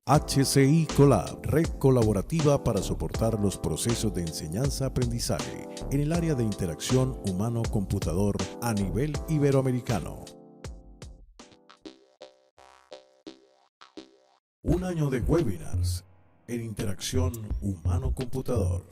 HCI Colab, red colaborativa para soportar los procesos de enseñanza-aprendizaje en el área de interacción humano-computador a nivel iberoamericano. Un año de webinars en interacción humano-computador.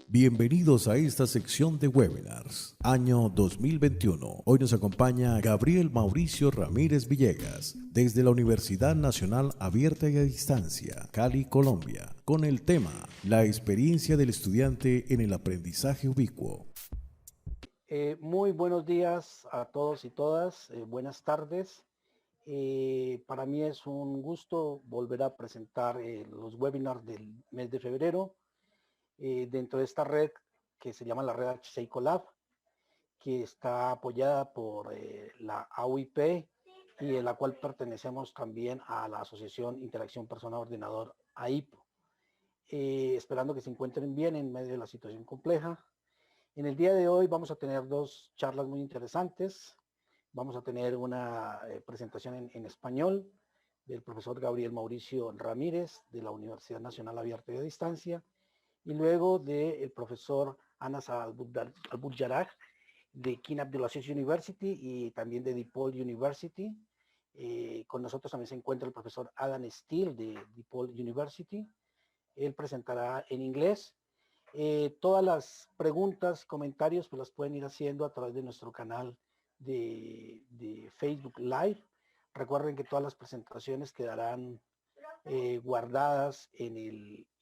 Bienvenidos a esta sección de webinars, año 2021. Hoy nos acompaña Gabriel Mauricio Ramírez Villegas, desde la Universidad Nacional Abierta y a Distancia, Cali, Colombia, con el tema La experiencia del estudiante en el aprendizaje ubicuo. Muy buenos días a todos y todas, buenas tardes. Para mí es un gusto volver a presentar los webinars del mes de febrero dentro de esta red que se llama la red HCI Colab, que está apoyada por la AUIP y en la cual pertenecemos también a la Asociación Interacción Persona Ordenador AIPO. Esperando que se encuentren bien en medio de la situación compleja. En el día de hoy vamos a tener dos charlas muy interesantes. Vamos a tener una presentación en español del profesor Gabriel Mauricio Ramírez de la Universidad Nacional Abierta y a Distancia y luego del profesor Anas Al-Burjaraj de King Abdulaziz University y también de DePaul University. Con nosotros también se encuentra el profesor Adam Steele de DePaul University. Él presentará en inglés. Todas las preguntas y comentarios pues las pueden ir haciendo a través de nuestro canal de Facebook Live. Recuerden que todas las presentaciones quedarán guardadas en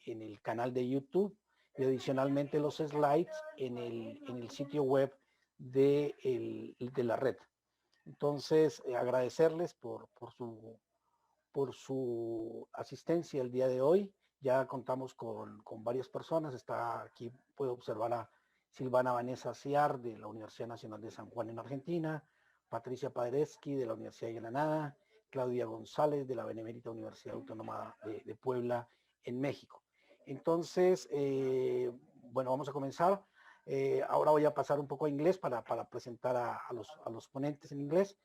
el canal de YouTube y adicionalmente los slides en el sitio web de la red. Entonces, agradecerles por su asistencia el día de hoy. Ya contamos con varias personas. Está aquí, puedo observar a Silvana Vanessa Ciar de la Universidad Nacional de San Juan en Argentina, Patricia Paderewski de la Universidad de Granada, Claudia González de la Benemérita Universidad Autónoma de Puebla en México. Entonces, bueno, vamos a comenzar. Ahora voy a pasar un poco a inglés para presentar a los ponentes en inglés.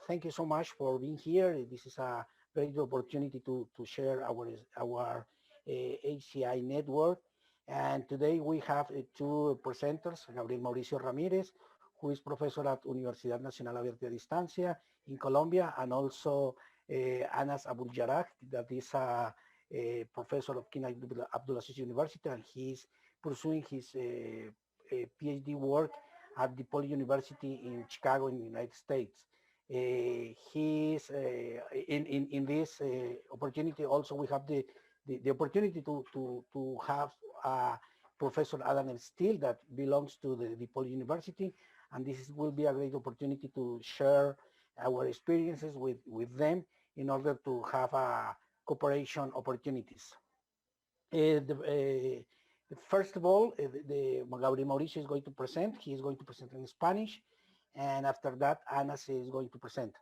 Thank you so much for being here. This is a great opportunity to share our HCI network. And today we have two presenters, Gabriel Mauricio Ramírez, who is professor at Universidad Nacional Abierta y a Distancia in Colombia, and also Anas Al-Burjaraj, that is a professor of King Abdulaziz University, and he's pursuing his PhD work at DePaul University in Chicago in the United States. He's in this opportunity also we have the opportunity to have Professor Adam Steele that belongs to the DePaul University, and this will be a great opportunity to share our experiences with them in order to have cooperation opportunities. First of all, Gabriel Mauricio is going to present. He is going to present in Spanish. And after that, Ana is going to present.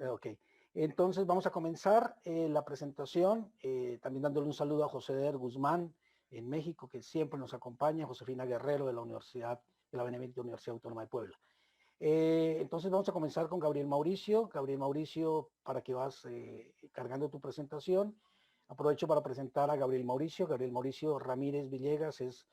Ok. Entonces vamos a comenzar la presentación, también dándole un saludo a José Der Guzmán en México, que siempre nos acompaña, Josefina Guerrero de la Universidad de la Benemérita Universidad Autónoma de Puebla. Entonces vamos a comenzar con Gabriel Mauricio. Gabriel Mauricio, para que vas cargando tu presentación, aprovecho para presentar a Gabriel Mauricio. Gabriel Mauricio Ramírez Villegas es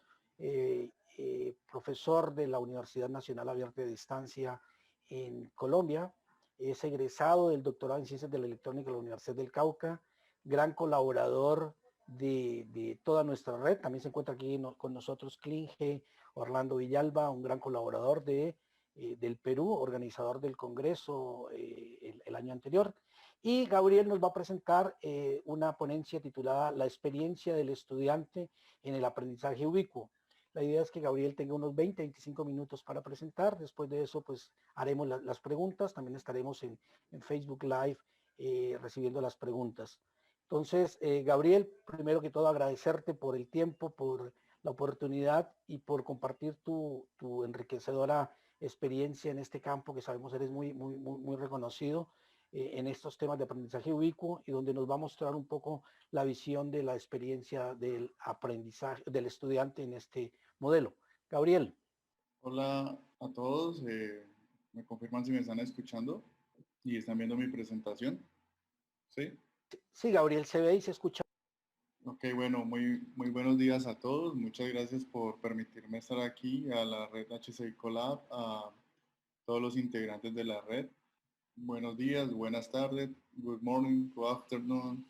profesor de la Universidad Nacional Abierta de Distancia en Colombia, es egresado del doctorado en Ciencias de la Electrónica de la Universidad del Cauca, gran colaborador de toda nuestra red. También se encuentra aquí con nosotros Klinge Orlando Villalba, un gran colaborador del Perú, organizador del Congreso el año anterior. Y Gabriel nos va a presentar una ponencia titulada La experiencia del estudiante en el aprendizaje ubicuo. La idea es que Gabriel tenga unos 20-25 minutos para presentar. Después de eso, pues haremos las preguntas. También estaremos en Facebook Live recibiendo las preguntas. Entonces, Gabriel, primero que todo agradecerte por el tiempo, por la oportunidad y por compartir tu enriquecedora experiencia en este campo que sabemos eres muy reconocido en estos temas de aprendizaje ubicuo y donde nos va a mostrar un poco la visión de la experiencia del aprendizaje del estudiante en este modelo. Gabriel. Hola a todos, me confirman si me están escuchando y están viendo mi presentación. ¿Sí? Sí, Gabriel, se ve y se escucha. Ok, bueno, muy buenos días a todos. Muchas gracias por permitirme estar aquí, a la red HCI Collab, a todos los integrantes de la red. Buenos días, buenas tardes, good morning, good afternoon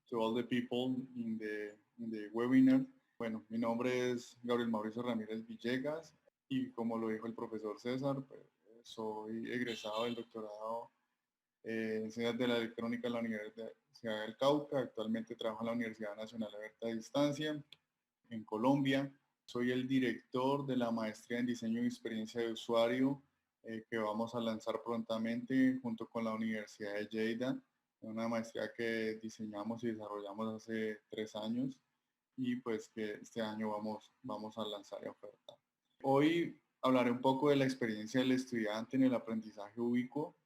to all the people in the webinar. Bueno, mi nombre es Gabriel Mauricio Ramírez Villegas y como lo dijo el profesor César, pues, soy egresado del doctorado en Ciencias de la Electrónica en la Universidad del Cauca. Actualmente trabajo en la Universidad Nacional Abierta de Distancia en Colombia. Soy el director de la maestría en diseño y experiencia de usuario que vamos a lanzar prontamente junto con la Universidad de Lleida, una maestría que diseñamos y desarrollamos hace 3 años y pues que este año vamos a lanzar y ofertar. Hoy hablaré un poco de la experiencia del estudiante en el aprendizaje ubicuo.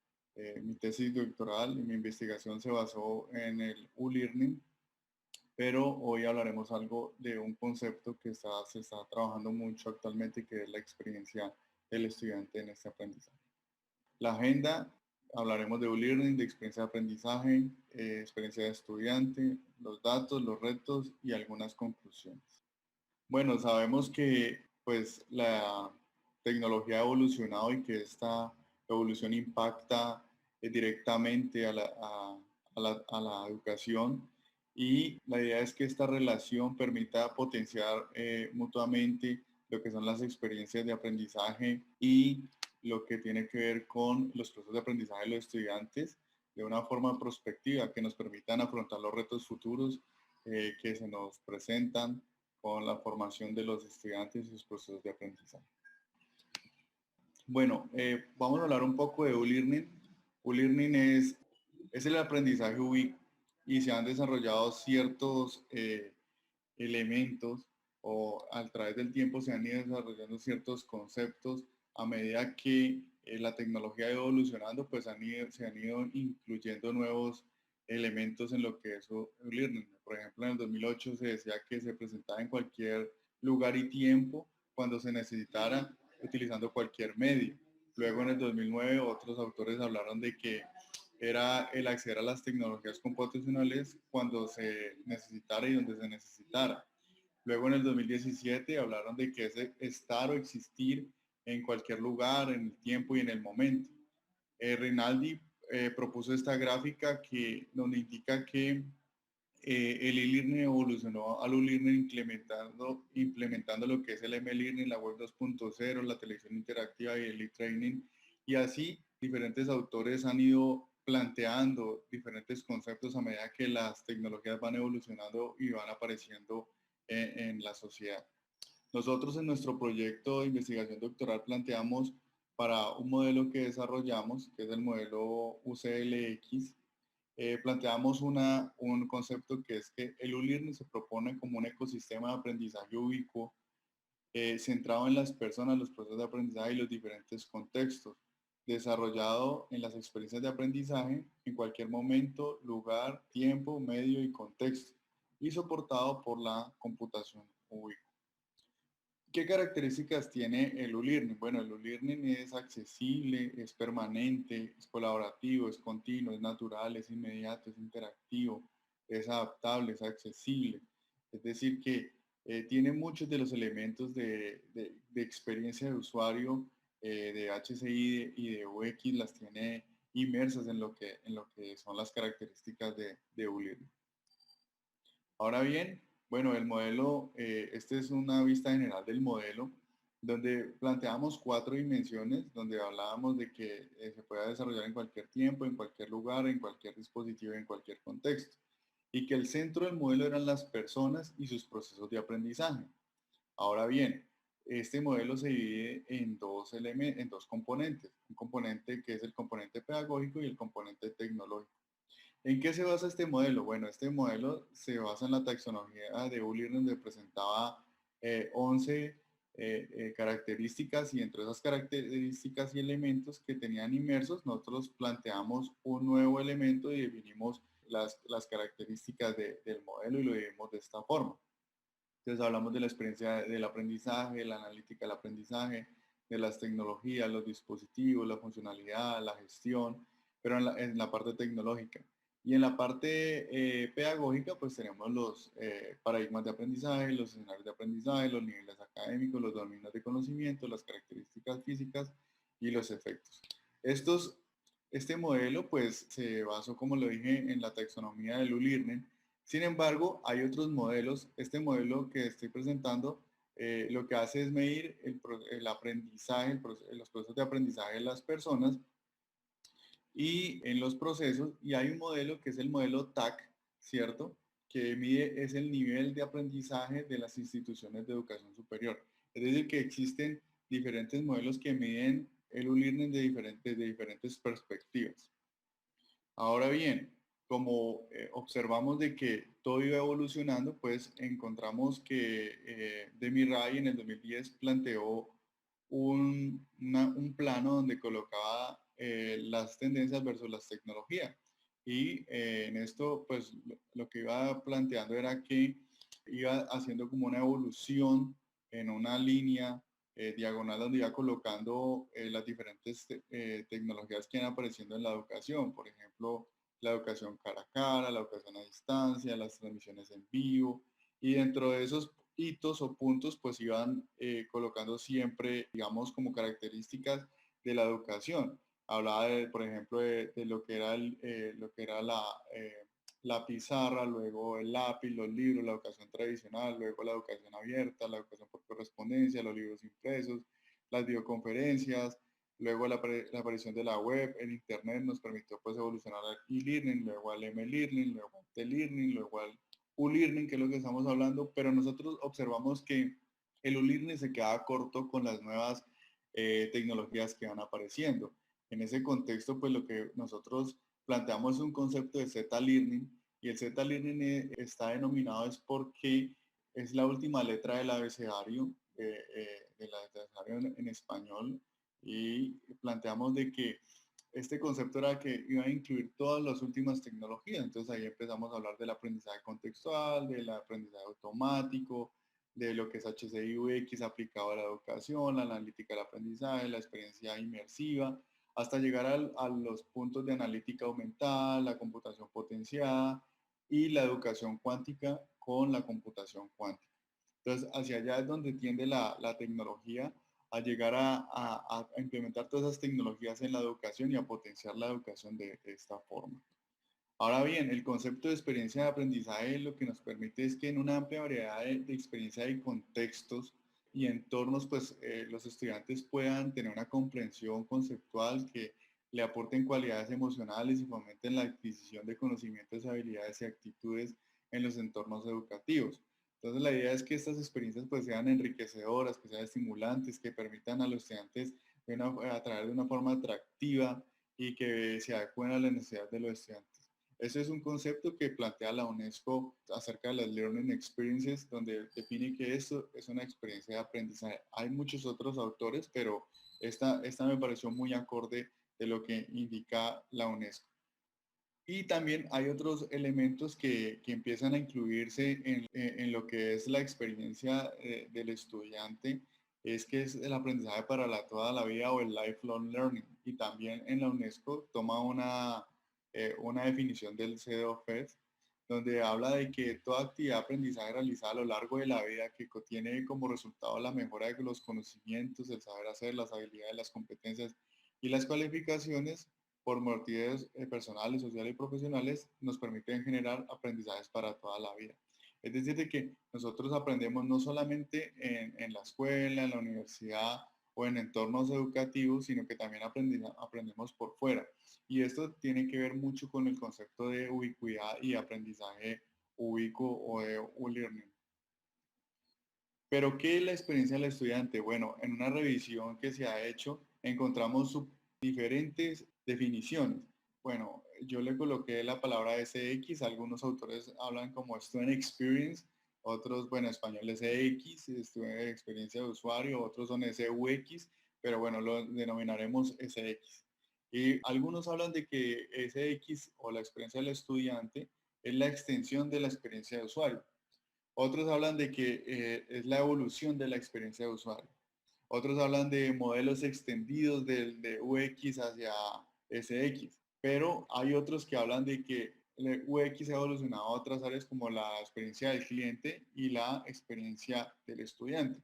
Mi tesis doctoral y mi investigación se basó en el U-Learning, pero hoy hablaremos algo de un concepto que se está trabajando mucho actualmente, que es la experiencia del estudiante en este aprendizaje. La agenda, hablaremos de U-Learning, de experiencia de aprendizaje, experiencia de estudiante, los datos, los retos y algunas conclusiones. Bueno, sabemos que pues la tecnología ha evolucionado y que esta evolución impacta directamente a la educación, y la idea es que esta relación permita potenciar mutuamente lo que son las experiencias de aprendizaje y lo que tiene que ver con los procesos de aprendizaje de los estudiantes de una forma prospectiva que nos permitan afrontar los retos futuros que se nos presentan con la formación de los estudiantes y sus procesos de aprendizaje. Bueno, vamos a hablar un poco de U-Learning. U-Learning es el aprendizaje ubicuo y se han desarrollado ciertos elementos, o a través del tiempo se han ido desarrollando ciertos conceptos a medida que la tecnología ha ido evolucionando, pues se han ido incluyendo nuevos elementos en lo que es U-Learning. Por ejemplo, en el 2008 se decía que se presentaba en cualquier lugar y tiempo cuando se necesitara, utilizando cualquier medio. Luego en el 2009 otros autores hablaron de que era el acceder a las tecnologías computacionales cuando se necesitara y donde se necesitara. Luego en el 2017 hablaron de que es estar o existir en cualquier lugar, en el tiempo y en el momento. Rinaldi propuso esta gráfica donde indica que el e-learning evolucionó al U-Learning implementando lo que es el M-Learning, la web 2.0, la televisión interactiva y el e-training. Y así diferentes autores han ido planteando diferentes conceptos a medida que las tecnologías van evolucionando y van apareciendo en la sociedad. Nosotros en nuestro proyecto de investigación doctoral planteamos para un modelo que desarrollamos, que es el modelo UCLX, planteamos un concepto que es que el U-Learning se propone como un ecosistema de aprendizaje ubicuo centrado en las personas, los procesos de aprendizaje y los diferentes contextos, desarrollado en las experiencias de aprendizaje en cualquier momento, lugar, tiempo, medio y contexto, y soportado por la computación ubicua. ¿Qué características tiene el U-Learning? Bueno, el U-Learning es accesible, es permanente, es colaborativo, es continuo, es natural, es inmediato, es interactivo, es adaptable, es accesible. Es decir, que tiene muchos de los elementos de experiencia de usuario de HCI y de UX, las tiene inmersas en lo que son las características de U-Learning. Ahora bien, bueno, el modelo, este es una vista general del modelo, donde planteamos 4 dimensiones, donde hablábamos de que se pueda desarrollar en cualquier tiempo, en cualquier lugar, en cualquier dispositivo, en cualquier contexto. Y que el centro del modelo eran las personas y sus procesos de aprendizaje. Ahora bien, este modelo se divide en dos componentes. Un componente que es el componente pedagógico y el componente tecnológico. ¿En qué se basa este modelo? Bueno, este modelo se basa en la taxonomía de U-Learning, donde presentaba 11 características, y entre esas características y elementos que tenían inmersos, nosotros planteamos un nuevo elemento y definimos las características del modelo y lo dividimos de esta forma. Entonces hablamos de la experiencia del aprendizaje, la analítica del aprendizaje, de las tecnologías, los dispositivos, la funcionalidad, la gestión, pero en la parte tecnológica. Y en la parte pedagógica, pues tenemos los paradigmas de aprendizaje, los escenarios de aprendizaje, los niveles académicos, los dominios de conocimiento, las características físicas y los efectos. Este modelo, pues, se basó, como lo dije, en la taxonomía del U-Learning. Sin embargo, hay otros modelos. Este modelo que estoy presentando lo que hace es medir el aprendizaje, los procesos de aprendizaje de las personas y en los procesos, y hay un modelo que es el modelo TAC, ¿cierto? Que mide es el nivel de aprendizaje de las instituciones de educación superior. Es decir, que existen diferentes modelos que miden el e-learning de diferentes perspectivas. Ahora bien, como observamos de que todo iba evolucionando, pues encontramos que Demiray en el 2010 planteó un plano donde colocaba las tendencias versus las tecnologías. Y en esto, pues lo que iba planteando era que iba haciendo como una evolución en una línea diagonal donde iba colocando las diferentes tecnologías que iban apareciendo en la educación. Por ejemplo, la educación cara a cara, la educación a distancia, las transmisiones en vivo. Y dentro de esos hitos o puntos, pues iban colocando siempre, digamos, como características de la educación. Hablaba, por ejemplo, de lo que era, lo que era la pizarra, luego el lápiz, los libros, la educación tradicional, luego la educación abierta, la educación por correspondencia, los libros impresos, las videoconferencias, luego la aparición de la web, el internet nos permitió pues evolucionar al e-learning, luego al m-learning, luego al t-learning, luego al u-learning, que es lo que estamos hablando, pero nosotros observamos que el u-learning se queda corto con las nuevas tecnologías que van apareciendo. En ese contexto, pues lo que nosotros planteamos es un concepto de Z-Learning, y el Z-Learning está denominado es porque es la última letra del abecedario, del abecedario en español, y planteamos de que este concepto era que iba a incluir todas las últimas tecnologías. Entonces ahí empezamos a hablar del aprendizaje contextual, del aprendizaje automático, de lo que es HCI UX aplicado a la educación, la analítica del aprendizaje, la experiencia inmersiva, hasta llegar a los puntos de analítica aumentada, la computación potenciada y la educación cuántica con la computación cuántica. Entonces, hacia allá es donde tiende la tecnología a llegar a implementar todas esas tecnologías en la educación y a potenciar la educación de esta forma. Ahora bien, el concepto de experiencia de aprendizaje lo que nos permite es que en una amplia variedad de experiencia y contextos y entornos, pues los estudiantes puedan tener una comprensión conceptual que le aporten cualidades emocionales y fomenten la adquisición de conocimientos, habilidades y actitudes en los entornos educativos. Entonces la idea es que estas experiencias pues sean enriquecedoras, que sean estimulantes, que permitan a los estudiantes a través de una forma atractiva y que se adecuen a las necesidades de los estudiantes. Ese es un concepto que plantea la UNESCO acerca de las Learning Experiences, donde define que esto es una experiencia de aprendizaje. Hay muchos otros autores, pero esta me pareció muy acorde de lo que indica la UNESCO. Y también hay otros elementos que empiezan a incluirse en lo que es la experiencia del estudiante, es que es el aprendizaje para toda la vida o el lifelong learning. Y también en la UNESCO toma una definición del CEDOFED, donde habla de que toda actividad de aprendizaje realizada a lo largo de la vida que tiene como resultado la mejora de los conocimientos, el saber hacer, las habilidades, las competencias y las cualificaciones por motivos personales, sociales y profesionales, nos permiten generar aprendizajes para toda la vida. Es decir, de que nosotros aprendemos no solamente en la escuela, en la universidad o en entornos educativos, sino que también aprendemos por fuera. Y esto tiene que ver mucho con el concepto de ubicuidad y aprendizaje ubicuo o de U-Learning. Pero, ¿qué es la experiencia del estudiante? Bueno, en una revisión que se ha hecho, encontramos diferentes definiciones. Bueno, yo le coloqué la palabra SX, algunos autores hablan como Student Experience, otros, bueno, en español SX, experiencia de usuario, otros son SUX, pero bueno, lo denominaremos SX. Y algunos hablan de que SX o la experiencia del estudiante es la extensión de la experiencia de usuario. Otros hablan de que es la evolución de la experiencia de usuario. Otros hablan de modelos extendidos de UX hacia SX. Pero hay otros que hablan de que el UX ha evolucionado a otras áreas como la experiencia del cliente y la experiencia del estudiante.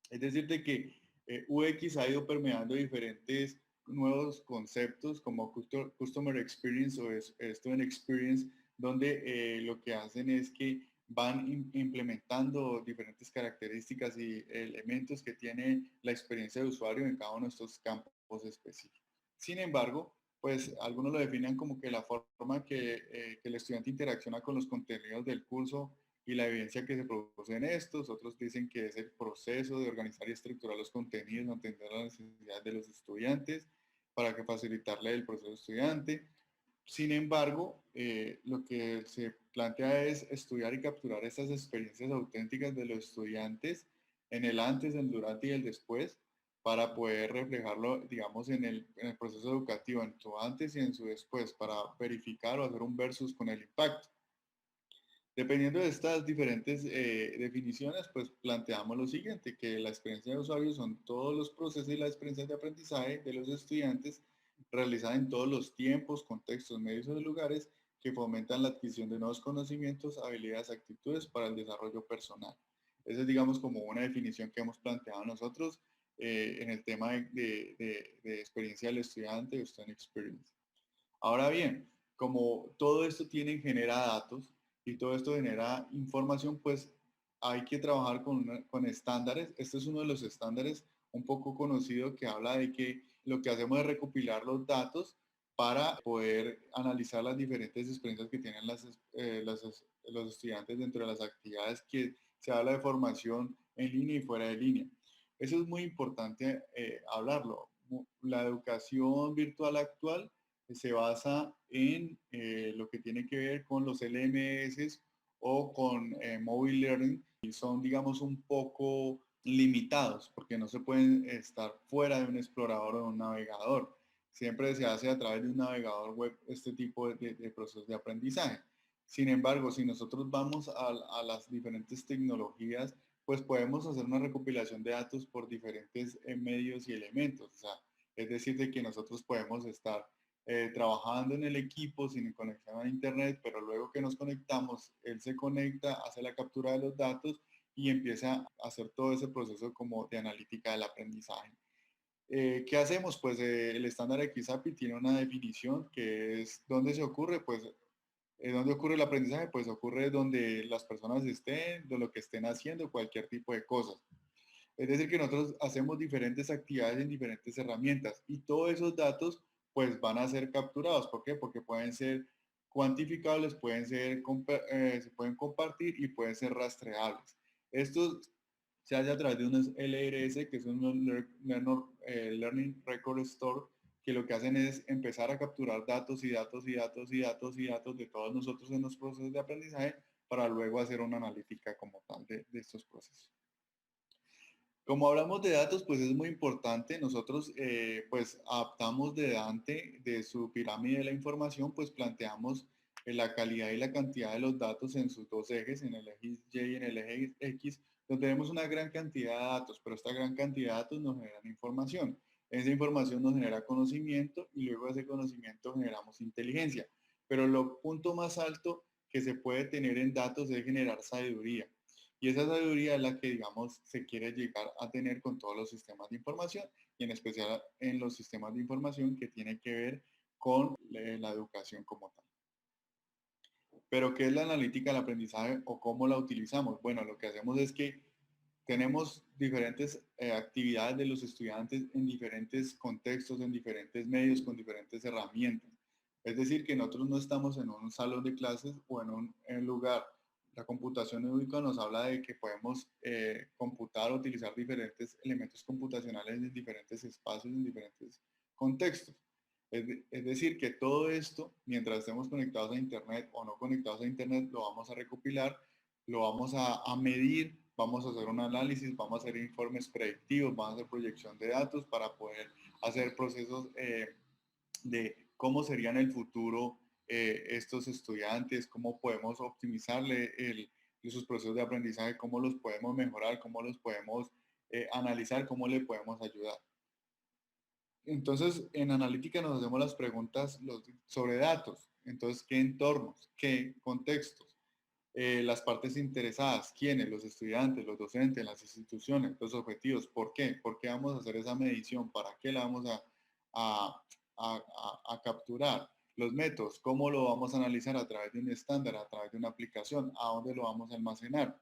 Es decir, de que UX ha ido permeando diferentes nuevos conceptos como Customer Experience o Student Experience, donde lo que hacen es que van implementando diferentes características y elementos que tiene la experiencia de usuario en cada uno de estos campos específicos. Sin embargo, pues algunos lo definen como que la forma que el estudiante interacciona con los contenidos del curso y la evidencia que se produce en estos. Otros dicen que es el proceso de organizar y estructurar los contenidos, entender las necesidades de los estudiantes para que facilitarle el proceso estudiante. Sin embargo, lo que se plantea es estudiar y capturar estas experiencias auténticas de los estudiantes en el antes, el durante y el después, para poder reflejarlo, digamos, en el proceso educativo, en su antes y en su después, para verificar o hacer un versus con el impacto. Dependiendo de estas diferentes definiciones, pues planteamos lo siguiente, que la experiencia de usuario son todos los procesos y las experiencias de aprendizaje de los estudiantes realizadas en todos los tiempos, contextos, medios y lugares que fomentan la adquisición de nuevos conocimientos, habilidades, actitudes para el desarrollo personal. Esa es, digamos, como una definición que hemos planteado nosotros en el tema de experiencia del estudiante, Student Experience. Ahora bien, como todo esto genera datos y todo esto genera información, pues hay que trabajar con estándares. Este es uno de los estándares un poco conocido que habla de que lo que hacemos es recopilar los datos para poder analizar las diferentes experiencias que tienen los estudiantes dentro de las actividades que se habla de formación en línea y fuera de línea. Eso es muy importante hablarlo. La educación virtual actual se basa en lo que tiene que ver con los LMS o con mobile learning y son, digamos, un poco limitados porque no se pueden estar fuera de un explorador o de un navegador. Siempre se hace a través de un navegador web este tipo de procesos de aprendizaje. Sin embargo, si nosotros vamos a las diferentes tecnologías, pues podemos hacer una recopilación de datos por diferentes medios y elementos. O sea, es decir, de que nosotros podemos estar trabajando en el equipo sin conexión a internet, pero luego que nos conectamos, él se conecta, hace la captura de los datos y empieza a hacer todo ese proceso como de analítica del aprendizaje. ¿Qué hacemos? Pues el estándar XAPI tiene una definición que es ¿dónde se ocurre? Pues ¿dónde ocurre el aprendizaje? Pues ocurre donde las personas estén, de lo que estén haciendo, cualquier tipo de cosas. Es decir, que nosotros hacemos diferentes actividades en diferentes herramientas y todos esos datos pues van a ser capturados. ¿Por qué? Porque pueden ser cuantificables, se pueden compartir y pueden ser rastreables. Esto se hace a través de unos LRS, que son unos Learning Record Store, que lo que hacen es empezar a capturar datos y datos y datos y datos y datos de todos nosotros en los procesos de aprendizaje para luego hacer una analítica como tal de estos procesos. Como hablamos de datos, pues es muy importante. Nosotros, pues, adaptamos de Dante, de su pirámide de la información, pues planteamos la calidad y la cantidad de los datos en sus dos ejes, en el eje Y y en el eje X, donde tenemos una gran cantidad de datos, pero esta gran cantidad de datos nos generan información. Esa información nos genera conocimiento y luego de ese conocimiento generamos inteligencia. Pero lo punto más alto que se puede tener en datos es generar sabiduría. Y esa sabiduría es la que, digamos, se quiere llegar a tener con todos los sistemas de información y en especial en los sistemas de información que tienen que ver con la educación como tal. Pero, ¿qué es la analítica del aprendizaje o cómo la utilizamos? Bueno, lo que hacemos es que tenemos diferentes actividades de los estudiantes en diferentes contextos, en diferentes medios, con diferentes herramientas. Es decir, que nosotros no estamos en un salón de clases o en un lugar. La computación lúdica nos habla de que podemos computar o utilizar diferentes elementos computacionales en diferentes espacios, en diferentes contextos. Es decir, que todo esto, mientras estemos conectados a Internet o no conectados a Internet, lo vamos a recopilar, lo vamos a medir, vamos a hacer un análisis, vamos a hacer informes predictivos, vamos a hacer proyección de datos para poder hacer procesos de cómo serían en el futuro estos estudiantes, cómo podemos optimizarle sus procesos de aprendizaje, cómo los podemos mejorar, cómo los podemos analizar, cómo le podemos ayudar. Entonces, en analítica nos hacemos las preguntas sobre datos. Entonces, ¿qué entornos? ¿Qué contextos? Las partes interesadas, ¿quiénes? Los estudiantes, los docentes, las instituciones, los objetivos. ¿Por qué? ¿Por qué vamos a hacer esa medición? ¿Para qué la vamos a, a capturar? Los métodos, ¿cómo lo vamos a analizar? A través de un estándar, a través de una aplicación, ¿a dónde lo vamos a almacenar?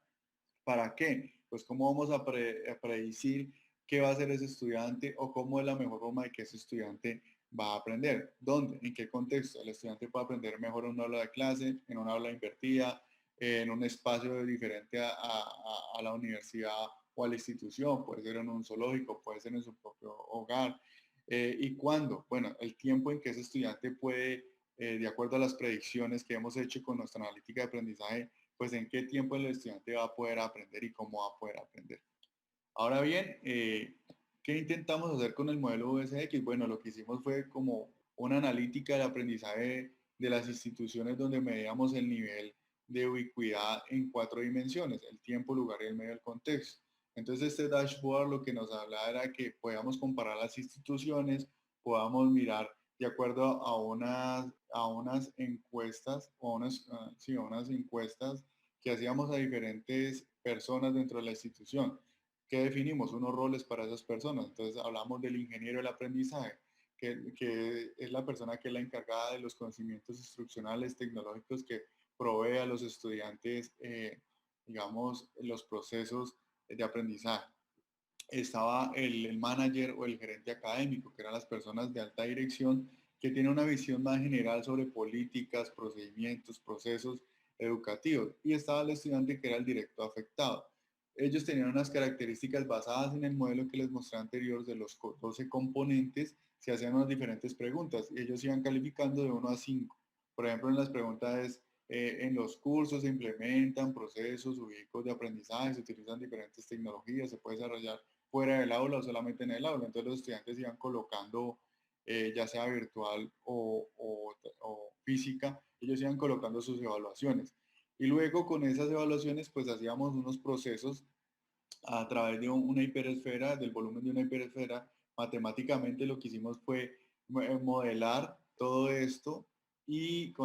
¿Para qué? Pues cómo vamos a predecir qué va a hacer ese estudiante o cómo es la mejor forma de que ese estudiante va a aprender. ¿Dónde? ¿En qué contexto? El estudiante puede aprender mejor en una aula de clase, en una aula invertida, en un espacio diferente a la universidad o a la institución, puede ser en un zoológico, puede ser en su propio hogar. ¿Y cuándo? Bueno, el tiempo en que ese estudiante puede, de acuerdo a las predicciones que hemos hecho con nuestra analítica de aprendizaje, pues en qué tiempo el estudiante va a poder aprender y cómo va a poder aprender. Ahora bien, ¿qué intentamos hacer con el modelo USX? Bueno, lo que hicimos fue como una analítica del aprendizaje de las instituciones donde medíamos el nivel de ubicuidad en 4 dimensiones, el tiempo, lugar y el medio del contexto. Entonces este dashboard lo que nos hablaba era que podíamos comparar las instituciones, podamos mirar de acuerdo a unas encuestas, o sí, a unas encuestas que hacíamos a diferentes personas dentro de la institución. ¿Qué definimos? Unos roles para esas personas. Entonces hablamos del ingeniero del aprendizaje, que es la persona que es la encargada de los conocimientos instruccionales tecnológicos que provee a los estudiantes, digamos, los procesos de aprendizaje. Estaba el manager o el gerente académico, que eran las personas de alta dirección que tienen una visión más general sobre políticas, procedimientos, procesos educativos. Y estaba el estudiante que era el directo afectado. Ellos tenían unas características basadas en el modelo que les mostré anterior de los 12 componentes. Se hacían unas diferentes preguntas y ellos iban calificando de 1 a 5. Por ejemplo, en las preguntas en los cursos se implementan procesos ubicos de aprendizaje, se utilizan diferentes tecnologías, se puede desarrollar fuera del aula o solamente en el aula. Entonces los estudiantes iban colocando, ya sea virtual o física, ellos iban colocando sus evaluaciones. Y luego con esas evaluaciones pues hacíamos unos procesos a través de una hiperesfera, del volumen de una hiperesfera. Matemáticamente lo que hicimos fue modelar todo esto y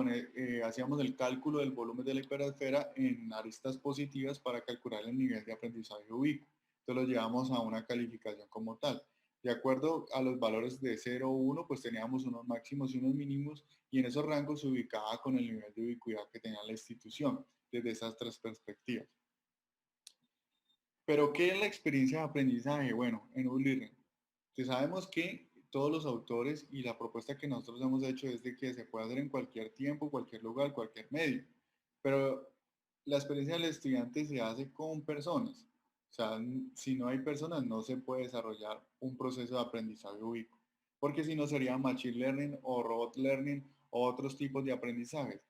hacíamos el cálculo del volumen de la hiperesfera en aristas positivas para calcular el nivel de aprendizaje ubicuo. Entonces lo llevamos a una calificación como tal. De acuerdo a los valores de 0 o 1, pues teníamos unos máximos y unos mínimos y en esos rangos se ubicaba con el nivel de ubicuidad que tenía la institución desde esas 3 perspectivas. Pero, ¿qué es la experiencia de aprendizaje? Bueno, en ULearning, pues sabemos que todos los autores y la propuesta que nosotros hemos hecho es de que se puede hacer en cualquier tiempo, cualquier lugar, cualquier medio. Pero la experiencia del estudiante se hace con personas. O sea, si no hay personas, no se puede desarrollar un proceso de aprendizaje ubicuo. Porque si no sería Machine Learning o Robot Learning o otros tipos de aprendizajes.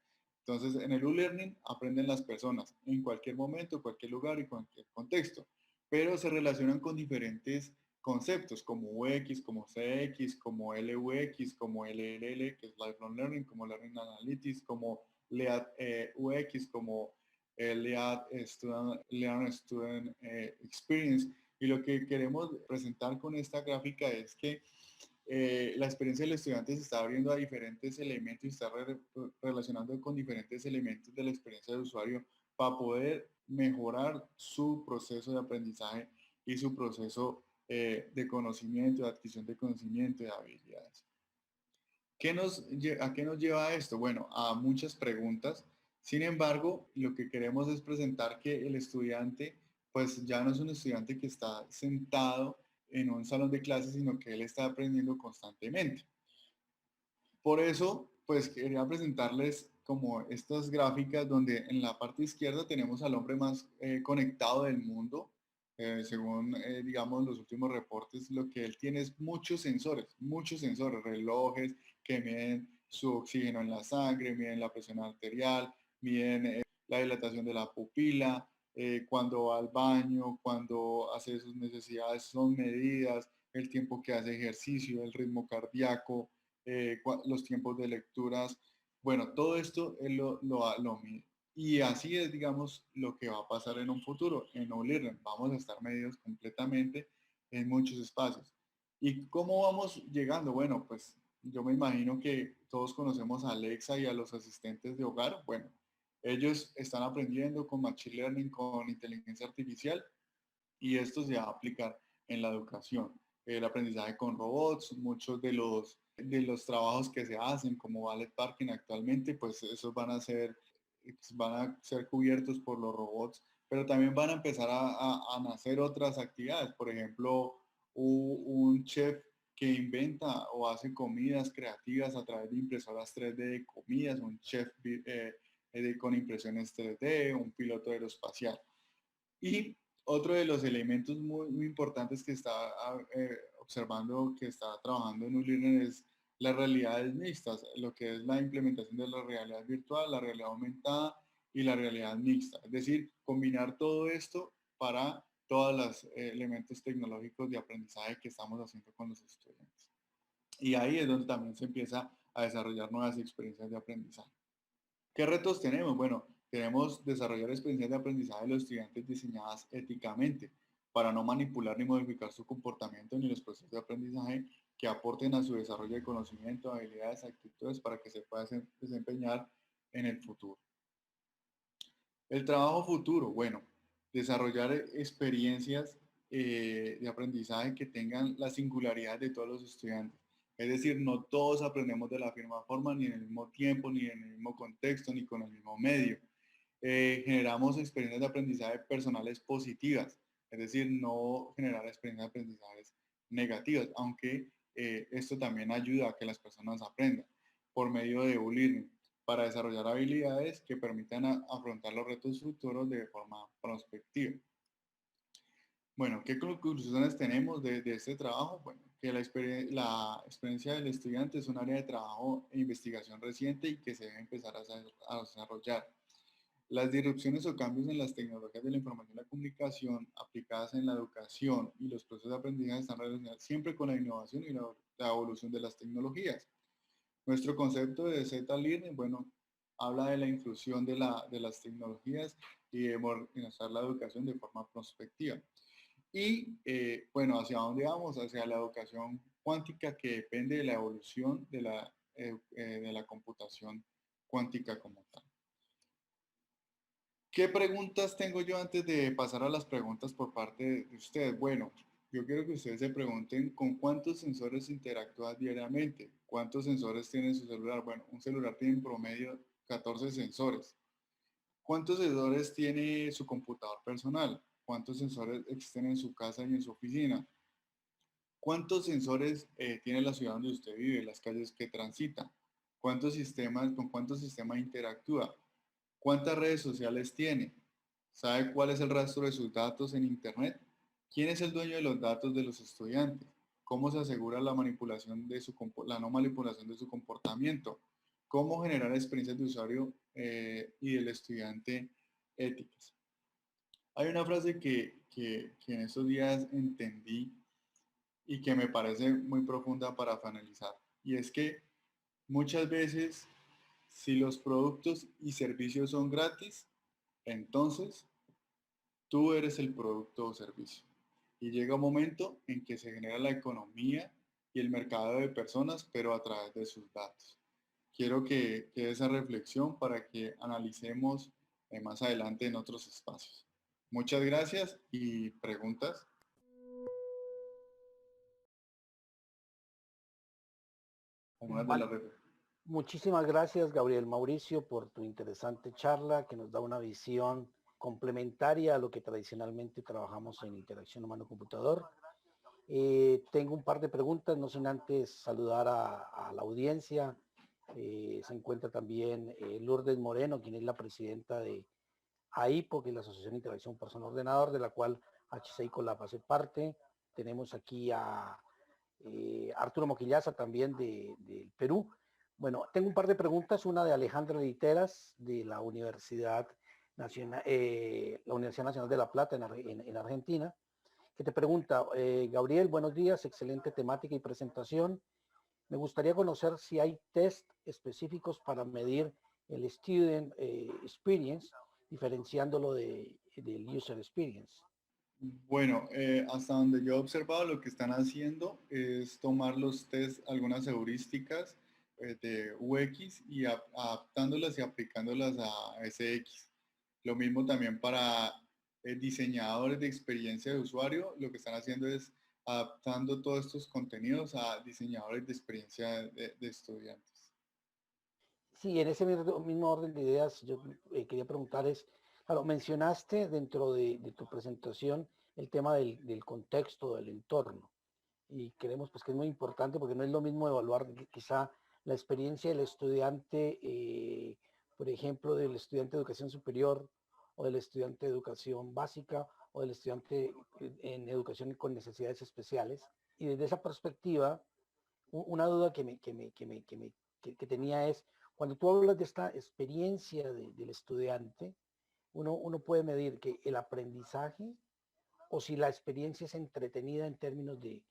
Entonces, en el U-Learning aprenden las personas en cualquier momento, cualquier lugar y cualquier contexto, pero se relacionan con diferentes conceptos como UX, como CX, como LUX, como LLL, que es Lifelong Learning, como Learning Analytics, como LEAD UX, como LEAD Learn Student Experience. Y lo que queremos presentar con esta gráfica es que la experiencia del estudiante se está abriendo a diferentes elementos y está relacionando con diferentes elementos de la experiencia del usuario para poder mejorar su proceso de aprendizaje y su proceso de conocimiento, de adquisición de conocimiento y de habilidades. ¿A qué nos lleva esto? Bueno, a muchas preguntas. Sin embargo, lo que queremos es presentar que el estudiante, pues ya no es un estudiante que está sentado en un salón de clases, sino que él está aprendiendo constantemente. Por eso, pues quería presentarles como estas gráficas donde en la parte izquierda tenemos al hombre más conectado del mundo. Según, digamos, los últimos reportes, lo que él tiene es muchos sensores, relojes que miden su oxígeno en la sangre, miden la presión arterial, miden la dilatación de la pupila, cuando va al baño, cuando hace sus necesidades, son medidas, el tiempo que hace ejercicio, el ritmo cardíaco, los tiempos de lecturas. Bueno, todo esto él lo mide. Y así es, digamos, lo que va a pasar en un futuro. En OLearning vamos a estar medidos completamente en muchos espacios. ¿Y cómo vamos llegando? Bueno, pues yo me imagino que todos conocemos a Alexa y a los asistentes de hogar. Bueno, ellos están aprendiendo con Machine Learning, con inteligencia artificial, y esto se va a aplicar en la educación. El aprendizaje con robots, muchos de los trabajos que se hacen como valet parking actualmente, pues esos van a ser cubiertos por los robots, pero también van a empezar a nacer otras actividades. Por ejemplo, un chef que inventa o hace comidas creativas a través de impresoras 3D de comidas, un chef con impresiones 3D, un piloto aeroespacial. Y otro de los elementos muy importantes que está observando, que está trabajando en ULearner es las realidades mixtas, lo que es la implementación de la realidad virtual, la realidad aumentada y la realidad mixta. Es decir, combinar todo esto para todos los elementos tecnológicos de aprendizaje que estamos haciendo con los estudiantes. Y ahí es donde también se empieza a desarrollar nuevas experiencias de aprendizaje. ¿Qué retos tenemos? Bueno, queremos desarrollar experiencias de aprendizaje de los estudiantes diseñadas éticamente para no manipular ni modificar su comportamiento ni los procesos de aprendizaje que aporten a su desarrollo de conocimiento, habilidades, actitudes para que se pueda desempeñar en el futuro. El trabajo futuro, bueno, desarrollar experiencias de aprendizaje que tengan la singularidad de todos los estudiantes. Es decir, no todos aprendemos de la misma forma, ni en el mismo tiempo, ni en el mismo contexto, ni con el mismo medio. Generamos experiencias de aprendizaje personales positivas, es decir, no generar experiencias de aprendizaje negativas, aunque esto también ayuda a que las personas aprendan por medio de e-learning para desarrollar habilidades que permitan afrontar los retos futuros de forma prospectiva. Bueno, ¿qué conclusiones tenemos de este trabajo? Bueno, que la experiencia del estudiante es un área de trabajo e investigación reciente y que se debe empezar a desarrollar. Las disrupciones o cambios en las tecnologías de la información y la comunicación aplicadas en la educación y los procesos de aprendizaje están relacionados siempre con la innovación y la evolución de las tecnologías. Nuestro concepto de Z-Learning, bueno, habla de la inclusión de las tecnologías y de organizar la educación de forma prospectiva. Y bueno, ¿hacia dónde vamos? Hacia la educación cuántica que depende de la evolución de la computación cuántica como tal. ¿Qué preguntas tengo yo antes de pasar a las preguntas por parte de ustedes? Bueno, yo quiero que ustedes se pregunten con cuántos sensores interactúan diariamente. ¿Cuántos sensores tiene su celular? Bueno, un celular tiene en promedio 14 sensores. ¿Cuántos sensores tiene su computador personal? ¿Cuántos sensores existen en su casa y en su oficina? ¿Cuántos sensores tiene la ciudad donde usted vive, las calles que transita? ¿Con cuántos sistemas interactúa? ¿Cuántas redes sociales tiene? ¿Sabe cuál es el rastro de sus datos en Internet? ¿Quién es el dueño de los datos de los estudiantes? ¿Cómo se asegura la no manipulación de su comportamiento? ¿Cómo generar experiencias de usuario y del estudiante éticas? Hay una frase que en estos días entendí y que me parece muy profunda para finalizar. Y es que muchas veces, si los productos y servicios son gratis, entonces tú eres el producto o servicio. Y llega un momento en que se genera la economía y el mercado de personas, pero a través de sus datos. Quiero que esa reflexión para que analicemos más adelante en otros espacios. Muchas gracias y preguntas. Vale. Muchísimas gracias, Gabriel Mauricio, por tu interesante charla que nos da una visión complementaria a lo que tradicionalmente trabajamos en interacción humano-computador. Tengo un par de preguntas, no sin antes saludar a la audiencia. Se encuentra también Lourdes Moreno, quien es la presidenta de AIPO, que es la Asociación de Interacción Persona-Ordenador, de la cual HCI Colab hace parte. Tenemos aquí a Arturo Moquillaza también del Perú. Bueno, tengo un par de preguntas, una de Alejandra Literas de la Universidad Nacional, de La Plata en Argentina, que te pregunta, Gabriel, buenos días, excelente temática y presentación. Me gustaría conocer si hay test específicos para medir el student experience, diferenciándolo del user experience. Bueno, hasta donde yo he observado, lo que están haciendo es tomar los test, algunas heurísticas de UX y adaptándolas y aplicándolas a SX. Lo mismo también para diseñadores de experiencia de usuario, lo que están haciendo es adaptando todos estos contenidos a diseñadores de experiencia de estudiantes. Sí, en ese mismo orden de ideas, yo quería preguntar es, claro, mencionaste dentro de tu presentación el tema del contexto, del entorno, y creemos pues que es muy importante porque no es lo mismo evaluar quizá la experiencia del estudiante, por ejemplo, del estudiante de educación superior o del estudiante de educación básica o del estudiante en educación con necesidades especiales. Y desde esa perspectiva, una duda que tenía es, cuando tú hablas de esta experiencia del estudiante, uno puede medir que el aprendizaje o si la experiencia es entretenida en términos de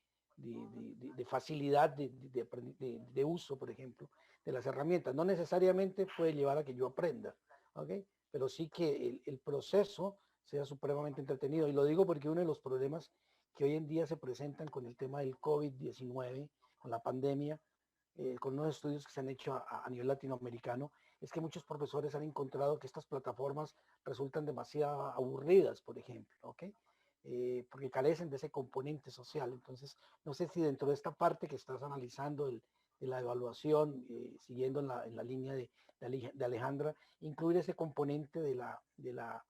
facilidad de uso, por ejemplo, de las herramientas. No necesariamente puede llevar a que yo aprenda, ¿ok? Pero sí que el proceso sea supremamente entretenido. Y lo digo porque uno de los problemas que hoy en día se presentan con el tema del COVID-19, con la pandemia, con unos estudios que se han hecho a nivel latinoamericano, es que muchos profesores han encontrado que estas plataformas resultan demasiado aburridas, por ejemplo, ¿ok? Porque carecen de ese componente social. Entonces, no sé si dentro de esta parte que estás analizando de la evaluación, siguiendo en la línea de Alejandra, incluir ese componente de la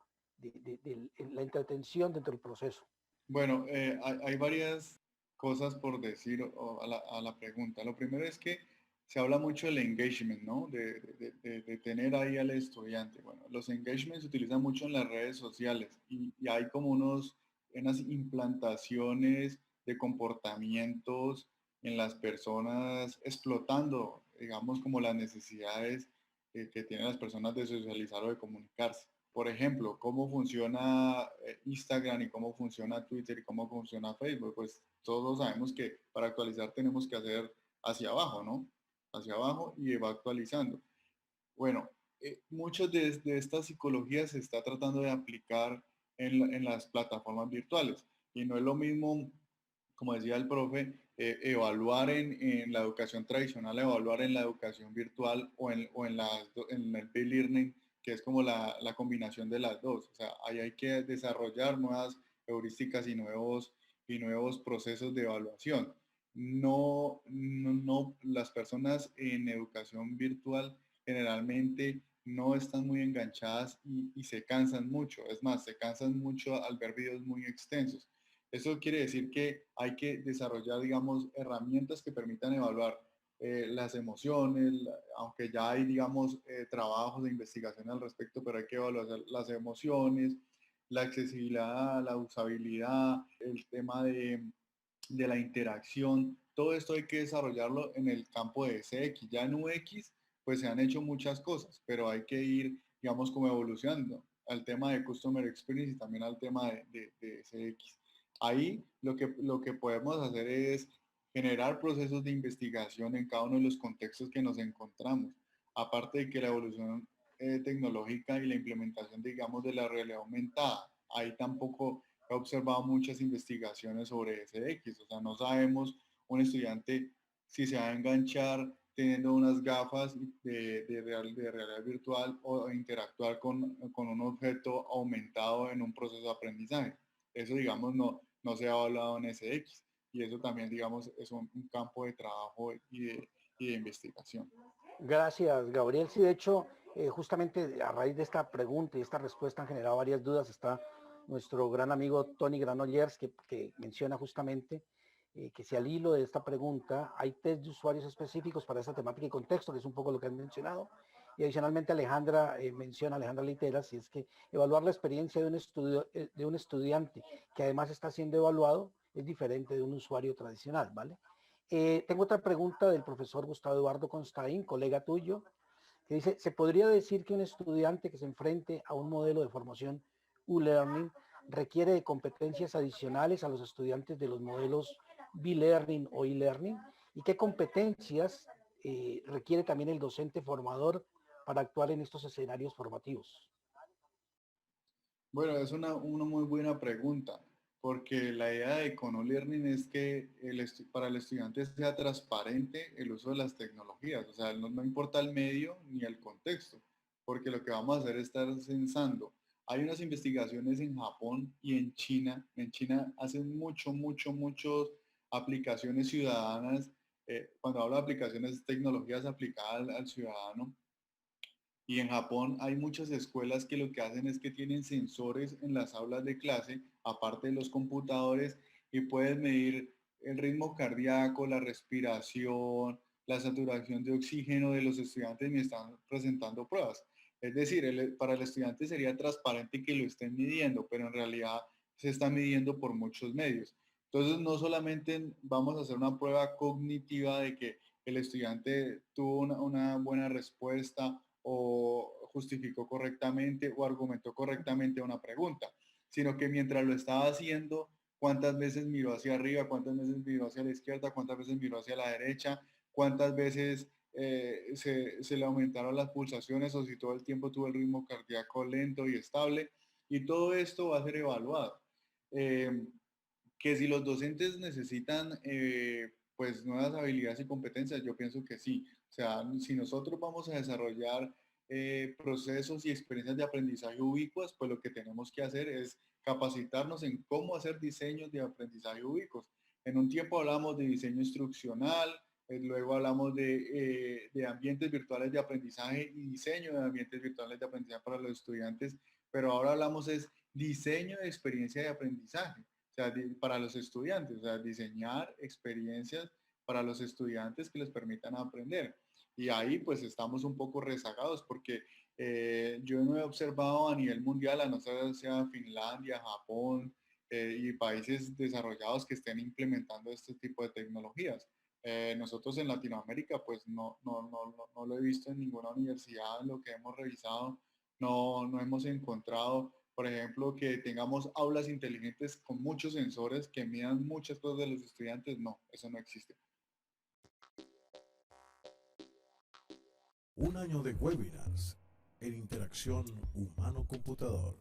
entretención dentro del proceso. Bueno, hay varias cosas por decir a la pregunta. Lo primero es que se habla mucho del engagement, ¿no? De tener ahí al estudiante. Bueno, los engagements se utilizan mucho en las redes sociales y hay como unas implantaciones de comportamientos en las personas explotando, digamos, como las necesidades que tienen las personas de socializar o de comunicarse. Por ejemplo, cómo funciona Instagram y cómo funciona Twitter y cómo funciona Facebook. Pues todos sabemos que para actualizar tenemos que hacer hacia abajo, ¿no? Hacia abajo y va actualizando. Bueno, muchas de esta psicología se está tratando de aplicar en las plataformas virtuales y no es lo mismo, como decía el profe, evaluar en la educación tradicional, evaluar en la educación virtual en el e-learning, que es como la combinación de las dos. O sea, ahí hay que desarrollar nuevas heurísticas y nuevos procesos de evaluación. No, las personas en educación virtual generalmente no están muy enganchadas y se cansan mucho. Es más, se cansan mucho al ver videos muy extensos. Eso quiere decir que hay que desarrollar, digamos, herramientas que permitan evaluar las emociones, aunque ya hay, digamos, trabajos de investigación al respecto, pero hay que evaluar las emociones, la accesibilidad, la usabilidad, el tema de la interacción. Todo esto hay que desarrollarlo en el campo de SX. Ya en UX, pues se han hecho muchas cosas, pero hay que ir, digamos, como evolucionando al tema de Customer Experience y también al tema de SX. Ahí lo que podemos hacer es generar procesos de investigación en cada uno de los contextos que nos encontramos. Aparte de que la evolución tecnológica y la implementación, digamos, de la realidad aumentada, ahí tampoco he observado muchas investigaciones sobre SX, o sea, no sabemos un estudiante si se va a enganchar teniendo unas gafas de realidad virtual o interactuar con un objeto aumentado en un proceso de aprendizaje. Eso, digamos, no se ha evaluado en SX y eso también, digamos, es un campo de trabajo y de investigación. Gracias, Gabriel. Sí, de hecho, justamente a raíz de esta pregunta y esta respuesta han generado varias dudas. Está nuestro gran amigo Tony Granollers, que menciona justamente que si al hilo de esta pregunta hay test de usuarios específicos para esa temática y contexto, que es un poco lo que han mencionado. Y adicionalmente Alejandra menciona, Alejandra Literas, si es que evaluar la experiencia de un estudiante que además está siendo evaluado es diferente de un usuario tradicional, ¿vale? Tengo otra pregunta del profesor Gustavo Eduardo Constaín, colega tuyo, que dice, ¿se podría decir que un estudiante que se enfrente a un modelo de formación U-Learning requiere de competencias adicionales a los estudiantes de los modelos B-Learning o E-Learning? ¿Y qué competencias requiere también el docente formador para actuar en estos escenarios formativos? Bueno, es una muy buena pregunta. porque la idea de Econo-Learning es que para el estudiante sea transparente el uso de las tecnologías, o sea, no importa el medio ni el contexto, porque lo que vamos a hacer es estar censando. Hay unas investigaciones en Japón y en China hacen muchas aplicaciones ciudadanas, cuando hablo de aplicaciones, tecnologías aplicadas al ciudadano, y en Japón hay muchas escuelas que lo que hacen es que tienen sensores en las aulas de clase, aparte de los computadores, y pueden medir el ritmo cardíaco, la respiración, la saturación de oxígeno de los estudiantes y están presentando pruebas. Es decir, para el estudiante sería transparente que lo estén midiendo, pero en realidad se está midiendo por muchos medios. Entonces, no solamente vamos a hacer una prueba cognitiva de que el estudiante tuvo una buena respuesta o justificó correctamente o argumentó correctamente una pregunta, sino que mientras lo estaba haciendo, cuántas veces miró hacia arriba, cuántas veces miró hacia la izquierda, cuántas veces miró hacia la derecha, cuántas veces se le aumentaron las pulsaciones o si todo el tiempo tuvo el ritmo cardíaco lento y estable. Y todo esto va a ser evaluado. Que si los docentes necesitan pues nuevas habilidades y competencias, yo pienso que sí. O sea, si nosotros vamos a desarrollar procesos y experiencias de aprendizaje ubicuas, pues lo que tenemos que hacer es capacitarnos en cómo hacer diseños de aprendizaje ubicuos. En un tiempo hablamos de diseño instruccional, luego hablamos de ambientes virtuales de aprendizaje y diseño de ambientes virtuales de aprendizaje para los estudiantes, pero ahora hablamos es diseño de experiencia de aprendizaje, o sea, para los estudiantes, o sea, diseñar experiencias para los estudiantes que les permitan aprender. Y ahí pues estamos un poco rezagados porque yo no he observado a nivel mundial, a no ser sea Finlandia, Japón y países desarrollados que estén implementando este tipo de tecnologías. Nosotros en Latinoamérica pues no lo he visto en ninguna universidad, en lo que hemos revisado, no hemos encontrado, por ejemplo, que tengamos aulas inteligentes con muchos sensores que midan muchas cosas de los estudiantes. No, eso no existe. Un año de webinars en interacción humano-computador.